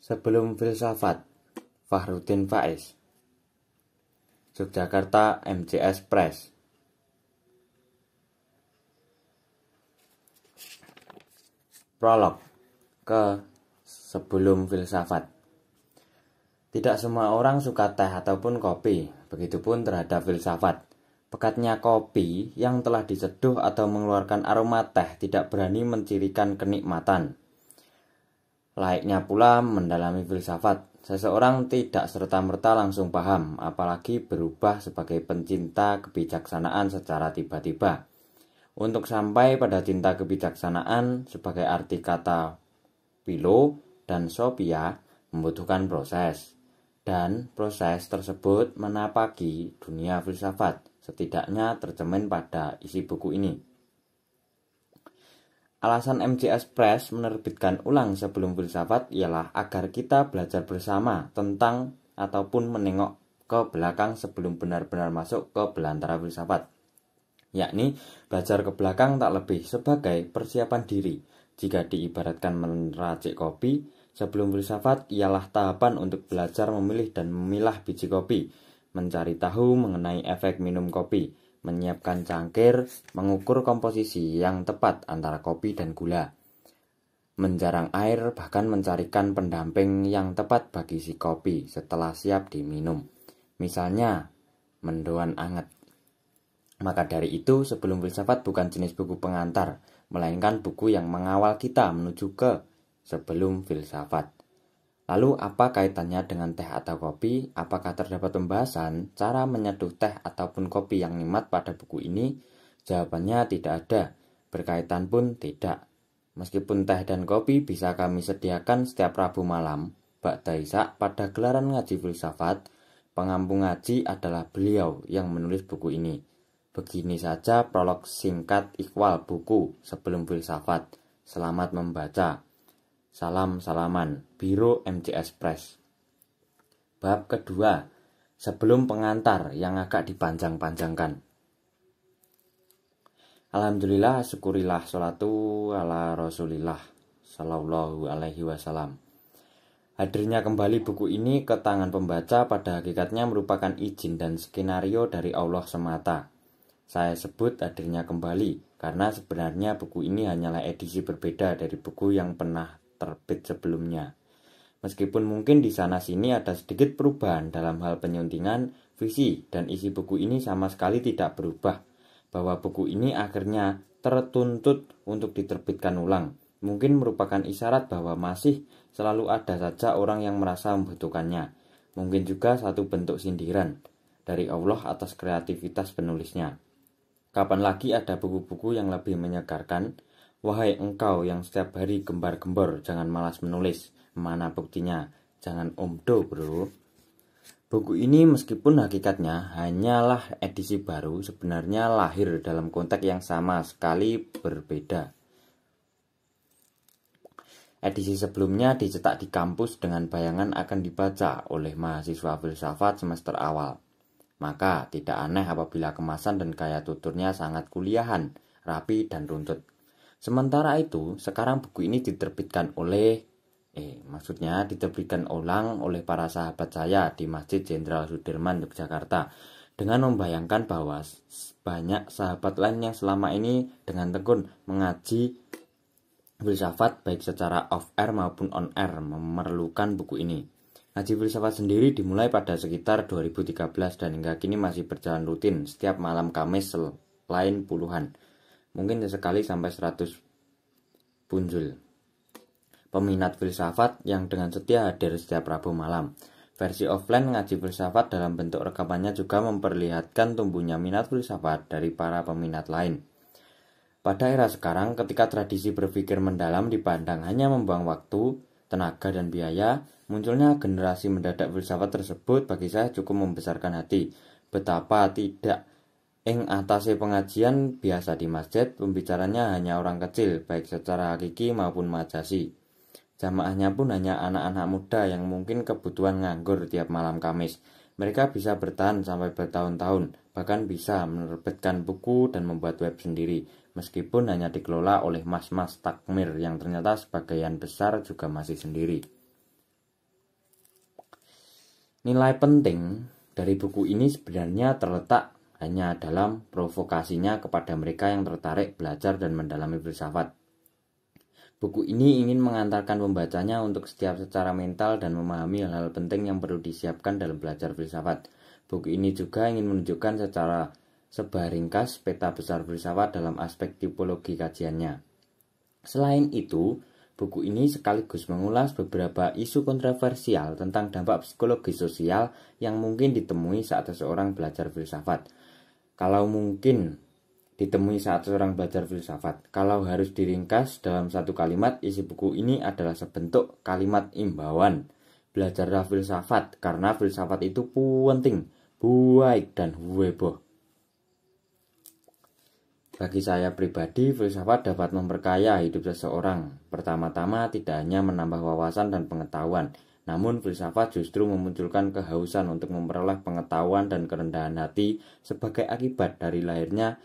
Sebelum Filsafat, Fakhruddin Faiz, Yogyakarta, MJS Press. Prolog ke Sebelum Filsafat. Tidak semua orang suka teh ataupun kopi, begitupun terhadap filsafat. Pekatnya kopi yang telah diseduh atau mengeluarkan aroma teh tidak berani mencirikan kenikmatan. Layaknya pula mendalami filsafat, seseorang tidak serta-merta langsung paham, apalagi berubah sebagai pencinta kebijaksanaan secara tiba-tiba. Untuk sampai pada cinta kebijaksanaan sebagai arti kata philo dan sophia membutuhkan proses. Dan proses tersebut menapaki dunia filsafat, setidaknya tercermin pada isi buku ini. Alasan MJS Press menerbitkan ulang Sebelum Filsafat ialah agar kita belajar bersama tentang ataupun menengok ke belakang sebelum benar-benar masuk ke belantara filsafat. Yakni belajar ke belakang tak lebih sebagai persiapan diri. Jika diibaratkan meracik kopi, sebelum filsafat ialah tahapan untuk belajar memilih dan memilah biji kopi, mencari tahu mengenai efek minum kopi, menyiapkan cangkir, mengukur komposisi yang tepat antara kopi dan gula, menjarang air, bahkan mencarikan pendamping yang tepat bagi si kopi setelah siap diminum. Misalnya, mendoan anget. Maka dari itu, Sebelum Filsafat bukan jenis buku pengantar, melainkan buku yang mengawal kita menuju ke Sebelum Filsafat. Lalu apa kaitannya dengan teh atau kopi? Apakah terdapat pembahasan cara menyeduh teh ataupun kopi yang nikmat pada buku ini? Jawabannya tidak ada, berkaitan pun tidak. Meskipun teh dan kopi bisa kami sediakan setiap Rabu malam, ba'da isya pada gelaran ngaji filsafat, pengampu ngaji adalah beliau yang menulis buku ini. Begini saja prolog singkat ikhwal buku Sebelum Filsafat. Selamat membaca. Salam-salaman, Biro MJS Press. Bab kedua, sebelum pengantar yang agak dipanjang-panjangkan. Alhamdulillah, syukurillah, sholatu ala rasulillah, sallallahu alaihi wasallam. Hadirnya kembali buku ini ke tangan pembaca pada hakikatnya merupakan izin dan skenario dari Allah semata. Saya sebut hadirnya kembali, karena sebenarnya buku ini hanyalah edisi berbeda dari buku yang pernah terbit sebelumnya. Meskipun mungkin di sana-sini ada sedikit perubahan dalam hal penyuntingan, visi, dan isi buku ini sama sekali tidak berubah. Bahwa buku ini akhirnya tertuntut untuk diterbitkan ulang, mungkin merupakan isyarat bahwa masih selalu ada saja orang yang merasa membutuhkannya. Mungkin juga satu bentuk sindiran dari Allah atas kreativitas penulisnya. Kapan lagi ada buku-buku yang lebih menyegarkan? Wahai engkau yang setiap hari gembar-gembor, jangan malas menulis. Mana buktinya? Jangan omdo, bro. Buku ini meskipun hakikatnya hanyalah edisi baru, sebenarnya lahir dalam konteks yang sama sekali berbeda. Edisi sebelumnya dicetak di kampus dengan bayangan akan dibaca oleh mahasiswa filsafat semester awal. Maka tidak aneh apabila kemasan dan gaya tuturnya sangat kuliahan, rapi dan runtut. Sementara itu, sekarang buku ini diterbitkan ulang oleh para sahabat saya di Masjid Jenderal Sudirman, Yogyakarta, dengan membayangkan bahwa banyak sahabat lain yang selama ini dengan tekun mengaji filsafat baik secara off-air maupun on-air memerlukan buku ini. Ngaji filsafat sendiri dimulai pada sekitar 2013 dan hingga kini masih berjalan rutin setiap malam Kamis selain puluhan. Mungkin sekali sampai 100 punjul peminat filsafat yang dengan setia hadir setiap Rabu malam. Versi offline ngaji filsafat dalam bentuk rekamannya juga memperlihatkan tumbuhnya minat filsafat dari para peminat lain. Pada era sekarang, ketika tradisi berpikir mendalam dipandang hanya membuang waktu, tenaga dan biaya, munculnya generasi mendadak filsafat tersebut bagi saya cukup membesarkan hati. Betapa tidak. Ing atase pengajian biasa di masjid, pembicaranya hanya orang kecil, baik secara hakiki maupun majasi. Jamaahnya pun hanya anak-anak muda yang mungkin kebutuhan nganggur tiap malam Kamis. Mereka bisa bertahan sampai bertahun-tahun, bahkan bisa menerbitkan buku dan membuat web sendiri, meskipun hanya dikelola oleh mas-mas takmir yang ternyata sebagian besar juga masih sendiri. Nilai penting dari buku ini sebenarnya terletak hanya dalam provokasinya kepada mereka yang tertarik belajar dan mendalami filsafat. Buku ini ingin mengantarkan pembacanya untuk siap secara mental dan memahami hal-hal penting yang perlu disiapkan dalam belajar filsafat. Buku ini juga ingin menunjukkan secara sebaringkas peta besar filsafat dalam aspek tipologi kajiannya. Selain itu, buku ini sekaligus mengulas beberapa isu kontroversial tentang dampak psikologi sosial yang mungkin ditemui saat seseorang belajar filsafat. Kalau harus diringkas dalam satu kalimat, isi buku ini adalah sebentuk kalimat imbauan. Belajarlah filsafat, karena filsafat itu penting, baik, dan heboh. Bagi saya pribadi, filsafat dapat memperkaya hidup seseorang. Pertama-tama tidak hanya menambah wawasan dan pengetahuan, namun filsafat justru memunculkan kehausan untuk memperoleh pengetahuan dan kerendahan hati sebagai akibat dari lahirnya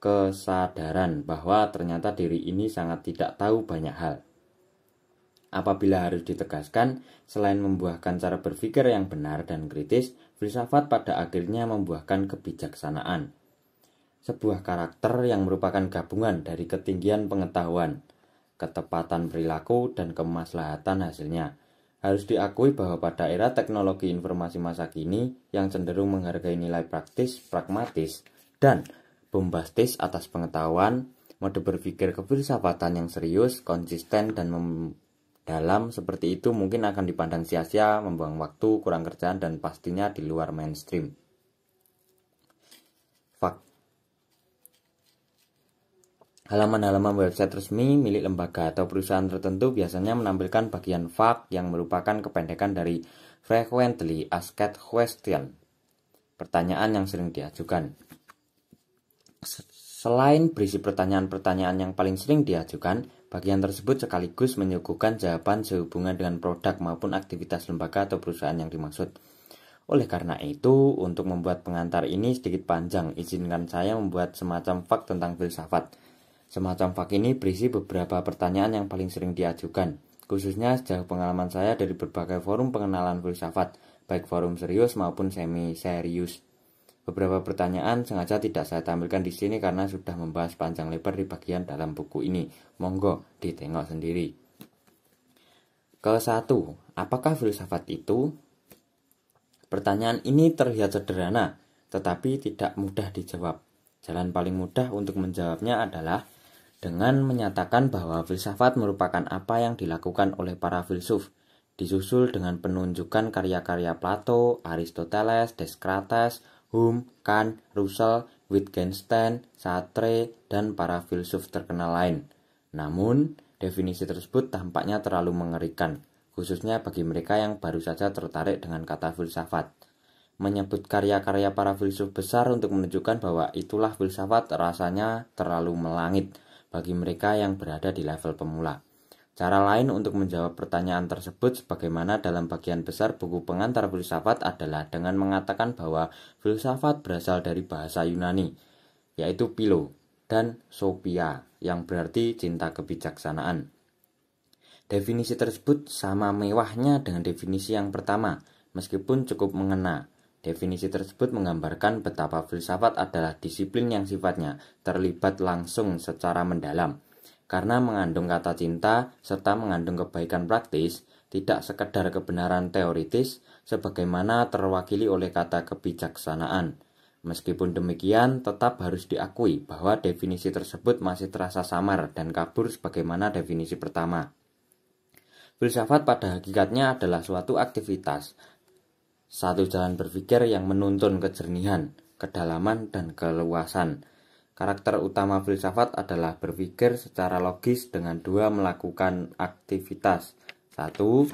kesadaran bahwa ternyata diri ini sangat tidak tahu banyak hal. Apabila harus ditegaskan, selain membuahkan cara berpikir yang benar dan kritis, filsafat pada akhirnya membuahkan kebijaksanaan. Sebuah karakter yang merupakan gabungan dari ketinggian pengetahuan, ketepatan perilaku, dan kemaslahatan hasilnya. Harus diakui bahwa pada era teknologi informasi masa kini yang cenderung menghargai nilai praktis, pragmatis, dan bombastis atas pengetahuan, mode berpikir kefilsafatan yang serius, konsisten, dan mendalam seperti itu mungkin akan dipandang sia-sia, membuang waktu, kurang kerjaan, dan pastinya di luar mainstream. Halaman-halaman website resmi milik lembaga atau perusahaan tertentu biasanya menampilkan bagian FAQ yang merupakan kependekan dari Frequently Asked Question, pertanyaan yang sering diajukan. Selain berisi pertanyaan-pertanyaan yang paling sering diajukan, bagian tersebut sekaligus menyuguhkan jawaban sehubungan dengan produk maupun aktivitas lembaga atau perusahaan yang dimaksud. Oleh karena itu, untuk membuat pengantar ini sedikit panjang, izinkan saya membuat semacam FAQ tentang filsafat. Semacam FAQ ini berisi beberapa pertanyaan yang paling sering diajukan, khususnya sejauh pengalaman saya dari berbagai forum pengenalan filsafat, baik forum serius maupun semi-serius. Beberapa pertanyaan sengaja tidak saya tampilkan di sini karena sudah membahas panjang lebar di bagian dalam buku ini. Monggo ditengok sendiri. Ke-1, apakah filsafat itu? Pertanyaan ini terlihat sederhana, tetapi tidak mudah dijawab. Jalan paling mudah untuk menjawabnya adalah dengan menyatakan bahwa filsafat merupakan apa yang dilakukan oleh para filsuf, disusul dengan penunjukan karya-karya Plato, Aristoteles, Descartes, Hume, Kant, Russell, Wittgenstein, Sartre, dan para filsuf terkenal lain. Namun, definisi tersebut tampaknya terlalu mengerikan, khususnya bagi mereka yang baru saja tertarik dengan kata filsafat. Menyebut karya-karya para filsuf besar untuk menunjukkan bahwa itulah filsafat rasanya terlalu melangit bagi mereka yang berada di level pemula. Cara lain untuk menjawab pertanyaan tersebut sebagaimana dalam bagian besar buku pengantar filsafat adalah dengan mengatakan bahwa filsafat berasal dari bahasa Yunani, yaitu philo dan sophia, yang berarti cinta kebijaksanaan. Definisi tersebut sama mewahnya dengan definisi yang pertama, meskipun cukup mengena. Definisi tersebut menggambarkan betapa filsafat adalah disiplin yang sifatnya terlibat langsung secara mendalam. Karena mengandung kata cinta serta mengandung kebaikan praktis, tidak sekedar kebenaran teoritis sebagaimana terwakili oleh kata kebijaksanaan. Meskipun demikian, tetap harus diakui bahwa definisi tersebut masih terasa samar dan kabur sebagaimana definisi pertama. Filsafat pada hakikatnya adalah suatu aktivitas, satu jalan berpikir yang menuntun kejernihan, kedalaman, dan keluasan. Karakter utama filsafat adalah berpikir secara logis dengan dua melakukan aktivitas. Satu,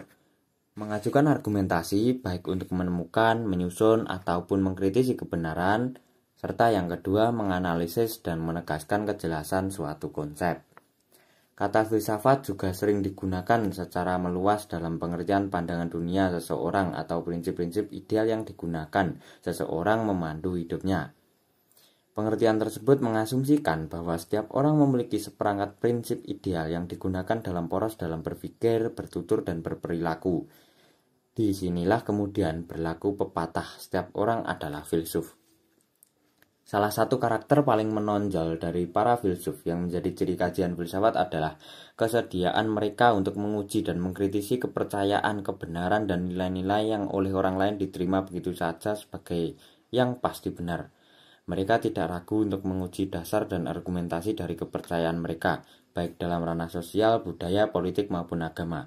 mengajukan argumentasi baik untuk menemukan, menyusun, ataupun mengkritisi kebenaran. Serta yang kedua, menganalisis dan menegaskan kejelasan suatu konsep. Kata filsafat juga sering digunakan secara meluas dalam pengertian pandangan dunia seseorang atau prinsip-prinsip ideal yang digunakan seseorang memandu hidupnya. Pengertian tersebut mengasumsikan bahwa setiap orang memiliki seperangkat prinsip ideal yang digunakan dalam poros dalam berpikir, bertutur, dan berperilaku. Disinilah kemudian berlaku pepatah setiap orang adalah filsuf. Salah satu karakter paling menonjol dari para filsuf yang menjadi ciri kajian filsafat adalah kesediaan mereka untuk menguji dan mengkritisi kepercayaan, kebenaran, dan nilai-nilai yang oleh orang lain diterima begitu saja sebagai yang pasti benar. Mereka tidak ragu untuk menguji dasar dan argumentasi dari kepercayaan mereka, baik dalam ranah sosial, budaya, politik, maupun agama.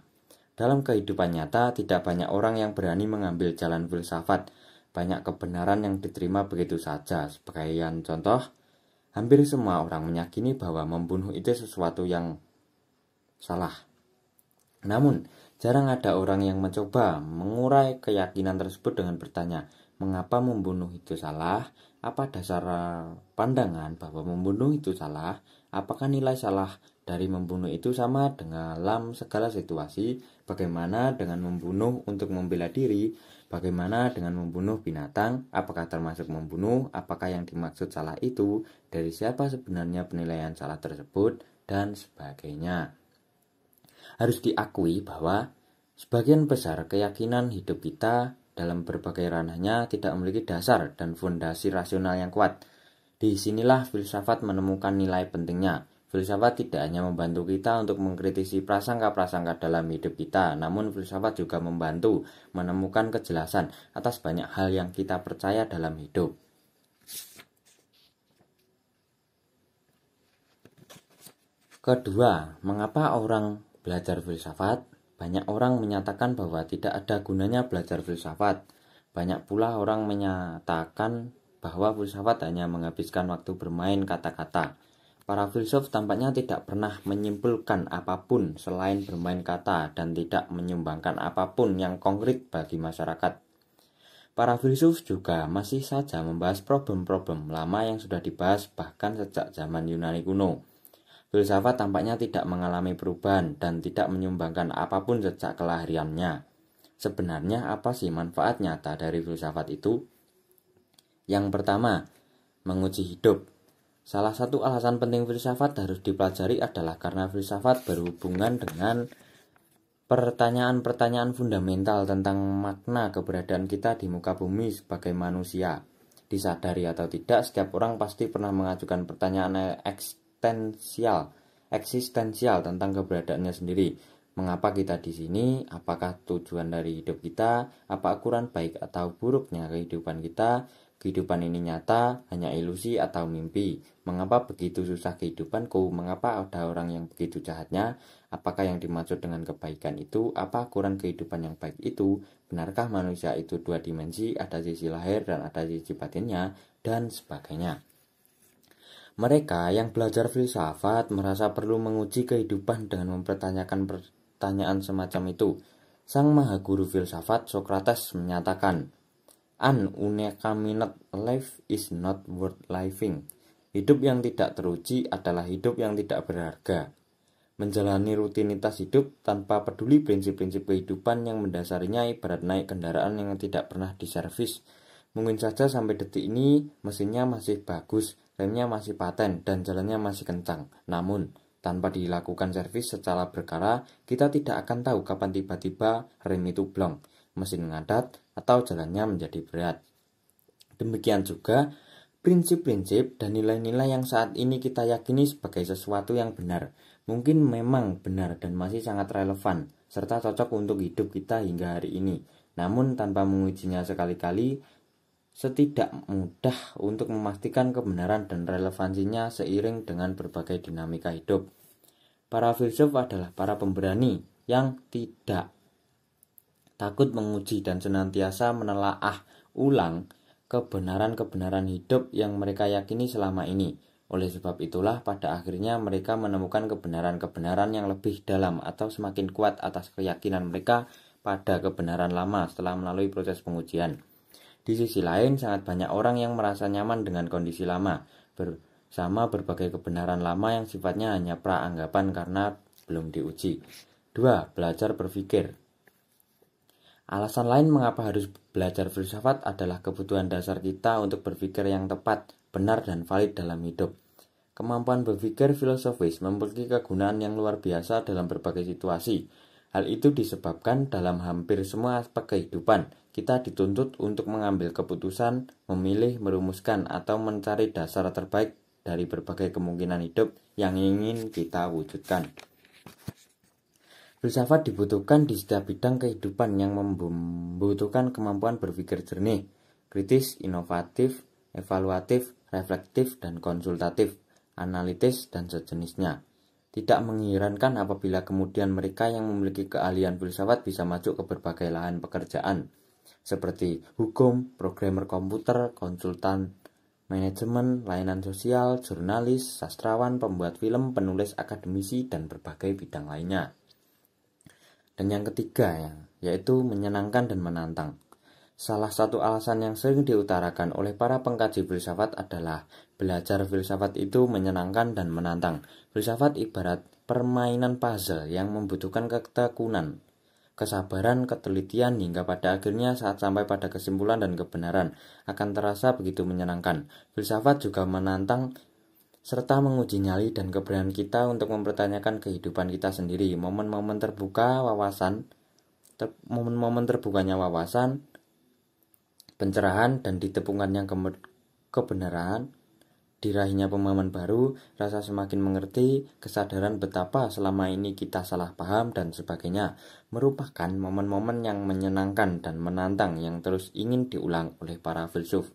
Dalam kehidupan nyata, tidak banyak orang yang berani mengambil jalan filsafat. Banyak kebenaran yang diterima begitu saja. Sebagai contoh, hampir semua orang meyakini bahwa membunuh itu sesuatu yang salah. Namun, jarang ada orang yang mencoba mengurai keyakinan tersebut dengan bertanya, mengapa membunuh itu salah? Apa dasar pandangan bahwa membunuh itu salah? Apakah nilai salah dari membunuh itu sama dalam segala situasi? Bagaimana dengan membunuh untuk membela diri? Bagaimana dengan membunuh binatang? Apakah termasuk membunuh? Apakah yang dimaksud salah itu? Dari siapa sebenarnya penilaian salah tersebut? Dan sebagainya. Harus diakui bahwa sebagian besar keyakinan hidup kita dalam berbagai ranahnya tidak memiliki dasar dan fondasi rasional yang kuat. Disinilah filsafat menemukan nilai pentingnya. Filsafat tidak hanya membantu kita untuk mengkritisi prasangka-prasangka dalam hidup kita, namun filsafat juga membantu menemukan kejelasan atas banyak hal yang kita percaya dalam hidup. Kedua, mengapa orang belajar filsafat? Banyak orang menyatakan bahwa tidak ada gunanya belajar filsafat. Banyak pula orang menyatakan bahwa filsafat hanya menghabiskan waktu bermain kata-kata. Para filsuf tampaknya tidak pernah menyimpulkan apapun selain bermain kata dan tidak menyumbangkan apapun yang konkret bagi masyarakat. Para filsuf juga masih saja membahas problem-problem lama yang sudah dibahas bahkan sejak zaman Yunani kuno. Filsafat tampaknya tidak mengalami perubahan dan tidak menyumbangkan apapun sejak kelahirannya. Sebenarnya apa sih manfaat nyata dari filsafat itu? Yang pertama, menguji hidup. Salah satu alasan penting filsafat harus dipelajari adalah karena filsafat berhubungan dengan pertanyaan-pertanyaan fundamental tentang makna keberadaan kita di muka bumi sebagai manusia. Disadari atau tidak, setiap orang pasti pernah mengajukan pertanyaan eksistensial tentang keberadaannya sendiri. Mengapa kita di sini? Apakah tujuan dari hidup kita? Apa ukuran baik atau buruknya kehidupan kita? Kehidupan ini nyata, hanya ilusi atau mimpi? Mengapa begitu susah kehidupanku? Mengapa ada orang yang begitu jahatnya? Apakah yang dimaksud dengan kebaikan itu? Apa ukuran kehidupan yang baik itu? Benarkah manusia itu dua dimensi, ada sisi lahir dan ada sisi batinnya? Dan sebagainya. Mereka yang belajar filsafat merasa perlu menguji kehidupan dengan mempertanyakan pertanyaan semacam itu. Sang maha guru filsafat Socrates menyatakan, "An unekaminat life is not worth living." Hidup yang tidak teruji adalah hidup yang tidak berharga. Menjalani rutinitas hidup tanpa peduli prinsip-prinsip kehidupan yang mendasarinya ibarat naik kendaraan yang tidak pernah diservis. Mungkin saja sampai detik ini mesinnya masih bagus, remnya masih paten, dan jalannya masih kencang. Namun, tanpa dilakukan servis secara berkala, kita tidak akan tahu kapan tiba-tiba rem itu blong, mesin ngadat, atau jalannya menjadi berat. Demikian juga, prinsip-prinsip dan nilai-nilai yang saat ini kita yakini sebagai sesuatu yang benar, mungkin memang benar dan masih sangat relevan, serta cocok untuk hidup kita hingga hari ini. Namun, tanpa mengujinya sekali-kali, setidak mudah untuk memastikan kebenaran dan relevansinya seiring dengan berbagai dinamika hidup. Para filsuf adalah para pemberani yang tidak takut menguji dan senantiasa menelaah ulang kebenaran-kebenaran hidup yang mereka yakini selama ini. Oleh sebab itulah pada akhirnya mereka menemukan kebenaran-kebenaran yang lebih dalam atau semakin kuat atas keyakinan mereka pada kebenaran lama setelah melalui proses pengujian. Di sisi lain, sangat banyak orang yang merasa nyaman dengan kondisi lama, bersama berbagai kebenaran lama yang sifatnya hanya praanggapan karena belum diuji. 2. Belajar berpikir. Alasan lain mengapa harus belajar filsafat adalah kebutuhan dasar kita untuk berpikir yang tepat, benar, dan valid dalam hidup. Kemampuan berpikir filosofis memiliki kegunaan yang luar biasa dalam berbagai situasi. Hal itu disebabkan dalam hampir semua aspek kehidupan, kita dituntut untuk mengambil keputusan, memilih, merumuskan, atau mencari dasar terbaik dari berbagai kemungkinan hidup yang ingin kita wujudkan. Filsafat dibutuhkan di setiap bidang kehidupan yang membutuhkan kemampuan berpikir jernih, kritis, inovatif, evaluatif, reflektif, dan konsultatif, analitis, dan sejenisnya. Tidak mengherankan apabila kemudian mereka yang memiliki keahlian filsafat bisa masuk ke berbagai lahan pekerjaan, seperti hukum, programmer komputer, konsultan, manajemen, layanan sosial, jurnalis, sastrawan, pembuat film, penulis, akademisi, dan berbagai bidang lainnya. Dan yang ketiga, yaitu menyenangkan dan menantang. Salah satu alasan yang sering diutarakan oleh para pengkaji filsafat adalah belajar filsafat itu menyenangkan dan menantang. Filsafat ibarat permainan puzzle yang membutuhkan ketekunan, kesabaran, ketelitian, hingga pada akhirnya saat sampai pada kesimpulan dan kebenaran akan terasa begitu menyenangkan. Filsafat juga menantang serta menguji nyali dan keberanian kita untuk mempertanyakan kehidupan kita sendiri. Momen-momen terbukanya wawasan, pencerahan, dan ditepungannya kebenaran, diraihnya pemahaman baru, rasa semakin mengerti, kesadaran betapa selama ini kita salah paham, dan sebagainya, merupakan momen-momen yang menyenangkan dan menantang yang terus ingin diulang oleh para filsuf.